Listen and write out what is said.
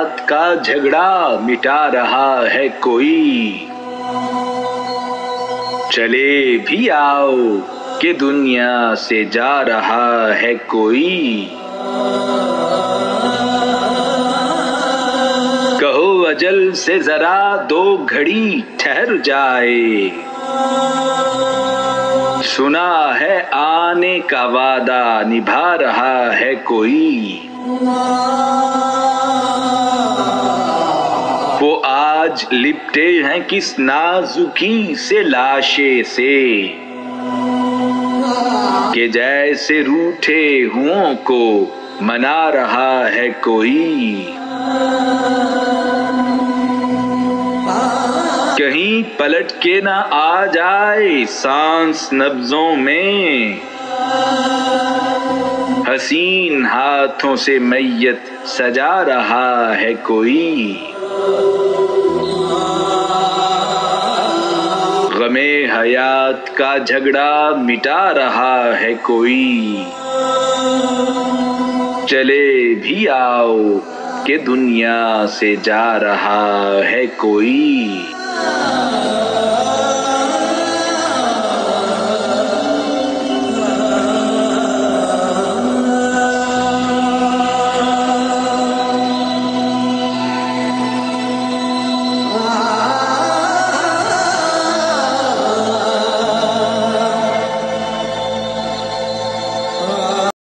हयात का झगड़ा मिटा रहा है कोई। चले भी आओ कि दुनिया से जा रहा है कोई। कहो अजल से जरा 2 घड़ी ठहर जाए, सुना है आने का वादा निभा रहा है कोई। वो आज लिपटे हैं किस नाजुकी से लाशे से, कि जैसे रूठे हुओं को मना रहा है कोई। कहीं पलट के ना आ जाए सांस नब्जों में, हसीन हाथों से मैयत सजा रहा है कोई। गमे हयात का झगड़ा मिटा रहा है कोई। चले भी आओ कि दुनिया से जा रहा है कोई।